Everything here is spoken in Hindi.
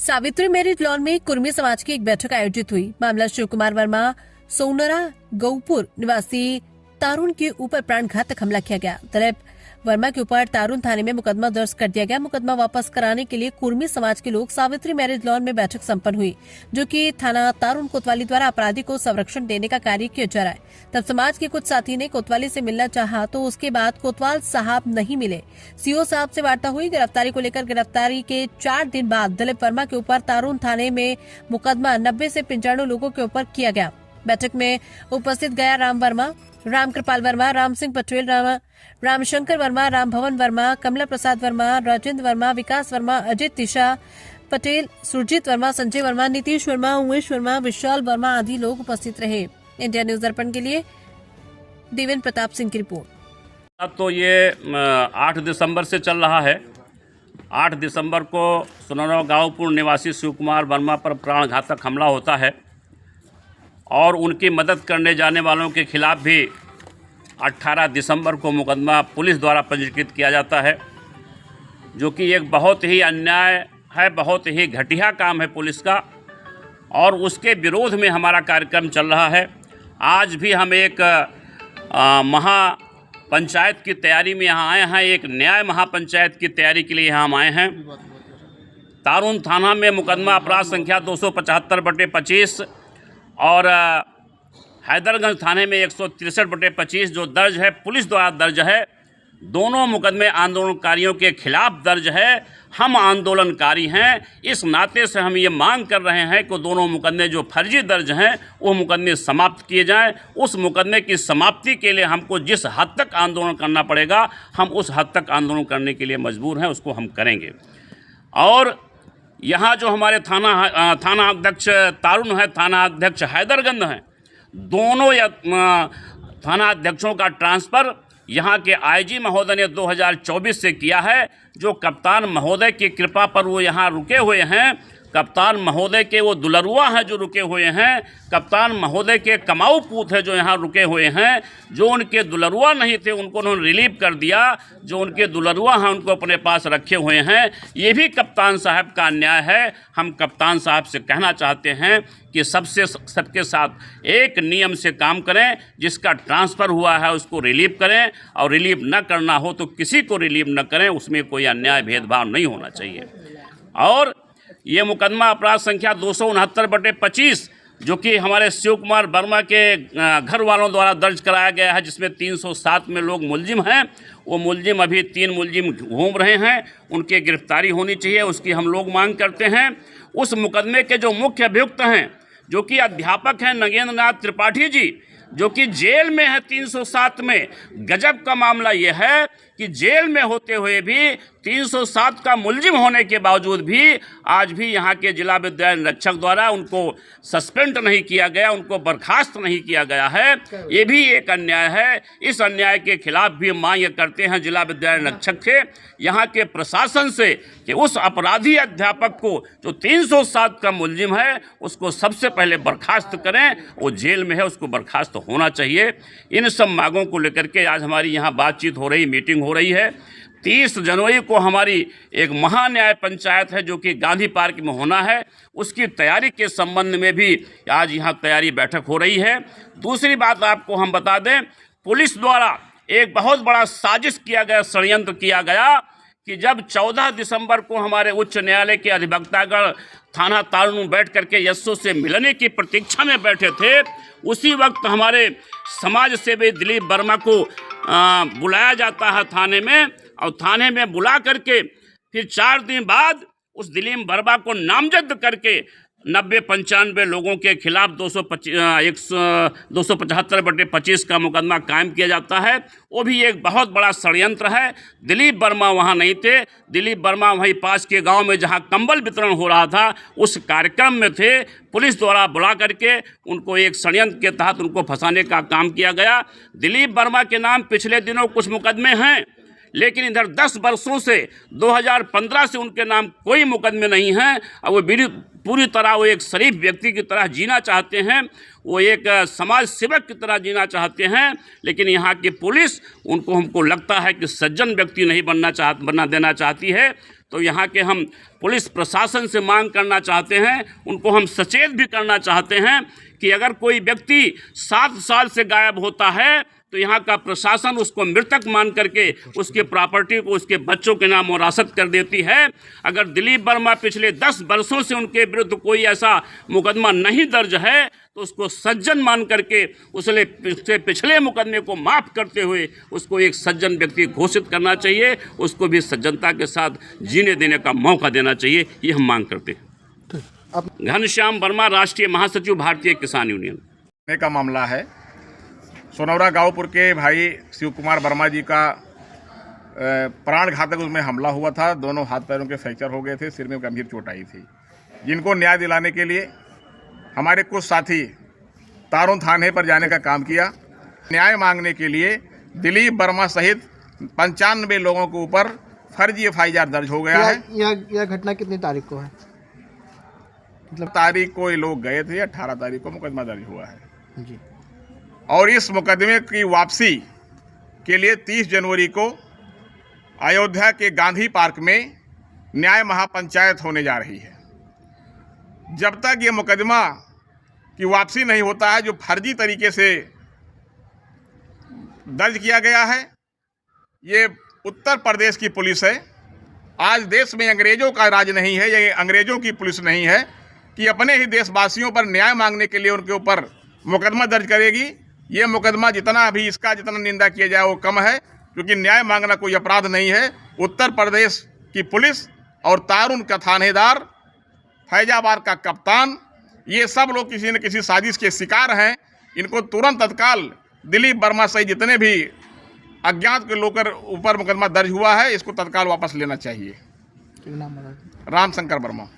सावित्री मैरिज लॉन में कुर्मी समाज की एक बैठक आयोजित हुई। मामला शिव कुमार वर्मा सोनरा गौपुर निवासी तारुण के ऊपर प्राणघातक हमला किया गया। दिलीप वर्मा के ऊपर तारुण थाने में मुकदमा दर्ज कर दिया गया। मुकदमा वापस कराने के लिए कुर्मी समाज के लोग सावित्री मैरिज लॉन में बैठक संपन्न हुई, जो कि थाना तारुण कोतवाली द्वारा अपराधी को संरक्षण देने का कार्य किया जा रहा है। तब समाज के कुछ साथी ने कोतवाली से मिलना चाहा, तो उसके बाद कोतवाल साहब नहीं मिले। सीओ साहब से वार्ता हुई। गिरफ्तारी को लेकर गिरफ्तारी के 4 दिन बाद दिलीप वर्मा के ऊपर तारुण थाने में मुकदमा 90 से 95 लोगों के ऊपर किया गया। बैठक में उपस्थित गया राम वर्मा, राम कृपाल वर्मा, राम सिंह पटेल, रामशंकर वर्मा, राम भवन वर्मा, कमला प्रसाद वर्मा, राजेंद्र वर्मा, विकास वर्मा, अजित दिशा पटेल, सुरजीत वर्मा, संजय वर्मा, नीतीश वर्मा, उमेश वर्मा, विशाल वर्मा आदि लोग उपस्थित रहे। इंडिया न्यूज दर्पण के लिए देवेंद्र प्रताप सिंह की रिपोर्ट। अब तो ये 8 दिसंबर से चल रहा है। 8 दिसंबर को सोनरा गांवपुर निवासी शिव कुमार वर्मा पर प्राणघातक हमला होता है और उनकी मदद करने जाने वालों के खिलाफ भी 18 दिसंबर को मुकदमा पुलिस द्वारा पंजीकृत किया जाता है, जो कि एक बहुत ही अन्याय है, बहुत ही घटिया काम है पुलिस का, और उसके विरोध में हमारा कार्यक्रम चल रहा है। आज भी हम एक महापंचायत की तैयारी में यहाँ आए हैं, एक न्याय महापंचायत की तैयारी के लिए यहाँ हम आए हैं। तारुण थाना में मुकदमा अपराध संख्या 275/25 और हैदरगंज थाने में 163/25 जो दर्ज है, पुलिस द्वारा दर्ज है। दोनों मुकदमे आंदोलनकारियों के खिलाफ दर्ज है। हम आंदोलनकारी हैं, इस नाते से हम ये मांग कर रहे हैं कि दोनों मुकदमे जो फर्जी दर्ज हैं वो मुकदमे समाप्त किए जाएं। उस मुकदमे की समाप्ति के लिए हमको जिस हद तक आंदोलन करना पड़ेगा, हम उस हद तक आंदोलन करने के लिए मजबूर हैं, उसको हम करेंगे। और यहाँ जो हमारे थाना अध्यक्ष तारुण है, थाना अध्यक्ष हैदरगंज हैं, दोनों थाना अध्यक्षों का ट्रांसफ़र यहाँ के आईजी महोदय ने 2024 से किया है। जो कप्तान महोदय की कृपा पर वो यहाँ रुके हुए हैं। कप्तान महोदय के वो दुलरुआ हैं जो रुके हुए हैं। कप्तान महोदय के कमाऊ पूत है जो यहाँ रुके हुए हैं। जो उनके दुलरुआ नहीं थे उनको उन्होंने रिलीव कर दिया। जो उनके दुलरुआ हैं उनको अपने पास रखे हुए हैं। ये भी कप्तान साहब का अन्याय है। हम कप्तान साहब से कहना चाहते हैं कि सबके साथ एक नियम से काम करें। जिसका ट्रांसफ़र हुआ है उसको रिलीव करें, और रिलीव न करना हो तो किसी को रिलीव न करें। उसमें कोई अन्याय भेदभाव नहीं होना चाहिए। और ये मुकदमा अपराध संख्या 269/25 जो कि हमारे शिव कुमार वर्मा के घर वालों द्वारा दर्ज कराया गया है, जिसमें 307 में लोग मुलजिम हैं। वो मुलजिम अभी 3 मुलजिम घूम रहे हैं, उनकी गिरफ्तारी होनी चाहिए, उसकी हम लोग मांग करते हैं। उस मुकदमे के जो मुख्य अभियुक्त हैं, जो कि अध्यापक हैं नगेंद्र नाथ त्रिपाठी जी, जो कि जेल में है 307 में। गजब का मामला ये है कि जेल में होते हुए भी 307 का मुलजिम होने के बावजूद भी आज भी यहाँ के जिला विद्यालय निरीक्षक द्वारा उनको सस्पेंड नहीं किया गया, उनको बर्खास्त नहीं किया गया है। ये भी एक अन्याय है। इस अन्याय के खिलाफ भी मांग करते हैं जिला विद्यालय निरीक्षक से, यहाँ के प्रशासन से, कि उस अपराधी अध्यापक को जो 307 का मुलजिम है उसको सबसे पहले बर्खास्त करें। वो जेल में है, उसको बर्खास्त होना चाहिए। इन सब मांगों को लेकर के आज हमारी यहाँ बातचीत हो रही, मीटिंग हो रही है। 30 जनवरी को हमारी एक महान्याय पंचायत है जो कि गांधी पार्क में होना है। उसकी तैयारी के संबंध में भी आज यहाँ तैयारी बैठक हो रही है। दूसरी बात आपको हम बता दें, पुलिस द्वारा एक बहुत बड़ा साजिश किया गया, षड्यंत्र किया गया कि जब 14 दिसंबर को हमारे उच्च न्यायालय के अधिवक्तागण थाना तारुण बैठ करके यशो से मिलने की प्रतीक्षा में बैठे थे, उसी वक्त हमारे समाज सेवी दिलीप वर्मा को बुलाया जाता है थाने में, और थाने में बुला करके फिर 4 दिन बाद उस दिलीप वर्मा को नामजद करके 90-95 लोगों के खिलाफ 275/25 का मुकदमा कायम किया जाता है। वो भी एक बहुत बड़ा षड्यंत्र है। दिलीप वर्मा वहाँ नहीं थे। दिलीप वर्मा वहीं पास के गांव में जहां कंबल वितरण हो रहा था उस कार्यक्रम में थे। पुलिस द्वारा बुला करके उनको एक षड्यंत्र के तहत उनको फंसाने का काम किया गया। दिलीप वर्मा के नाम पिछले दिनों कुछ मुकदमे हैं, लेकिन इधर 10 वर्षों से 2015 से उनके नाम कोई मुकदमे नहीं हैं। और वो पूरी तरह वो एक शरीफ व्यक्ति की तरह जीना चाहते हैं, वो एक समाज सेवक की तरह जीना चाहते हैं। लेकिन यहाँ की पुलिस उनको, हमको लगता है कि सज्जन व्यक्ति नहीं बनना देना चाहती है। तो यहाँ के हम पुलिस प्रशासन से मांग करना चाहते हैं, उनको हम सचेत भी करना चाहते हैं कि अगर कोई व्यक्ति 7 साल से गायब होता है तो यहाँ का प्रशासन उसको मृतक मान करके उसके प्रॉपर्टी को उसके बच्चों के नाम वरासत कर देती है। अगर दिलीप वर्मा पिछले 10 वर्षों से उनके विरुद्ध कोई ऐसा मुकदमा नहीं दर्ज है तो उसको सज्जन मान करके उसके पिछले मुकदमे को माफ़ करते हुए उसको एक सज्जन व्यक्ति घोषित करना चाहिए, उसको भी सज्जनता के साथ जीने देने का मौका देना चाहिए, ये हम मांग करते हैं। घनश्याम वर्मा, राष्ट्रीय महासचिव, भारतीय किसान यूनियन। का मामला है सोनौरा गांवपुर के भाई शिव कुमार वर्मा जी का प्राण घातक उसमें हमला हुआ था। दोनों हाथ पैरों के फ्रैक्चर हो गए थे, सिर में गंभीर चोट आई थी, जिनको न्याय दिलाने के लिए हमारे कुछ साथी तारुन थाने पर जाने का काम किया। न्याय मांगने के लिए दिलीप वर्मा सहित 95 लोगों के ऊपर फर्जी FIR दर्ज हो गया है। यह घटना कितनी तारीख को है? मतलब तारीख को ये लोग गए थे, 18 तारीख को मुकदमा दर्ज हुआ है जी। और इस मुकदमे की वापसी के लिए 30 जनवरी को अयोध्या के गांधी पार्क में न्याय महापंचायत होने जा रही है। जब तक ये मुकदमा की वापसी नहीं होता है, जो फर्जी तरीके से दर्ज किया गया है, ये उत्तर प्रदेश की पुलिस है। आज देश में अंग्रेजों का राज नहीं है, ये अंग्रेजों की पुलिस नहीं है कि अपने ही देशवासियों पर न्याय मांगने के लिए उनके ऊपर मुकदमा दर्ज करेगी। ये मुकदमा जितना निंदा किया जाए वो कम है, क्योंकि न्याय मांगना कोई अपराध नहीं है। उत्तर प्रदेश की पुलिस और तारुन का थानेदार, फैजाबाद का कप्तान, ये सब लोग किसी न किसी साजिश के शिकार हैं। इनको तुरंत तत्काल दिलीप वर्मा सहित जितने भी अज्ञात के लोग ऊपर मुकदमा दर्ज हुआ है, इसको तत्काल वापस लेना चाहिए। नाम रामशंकर वर्मा।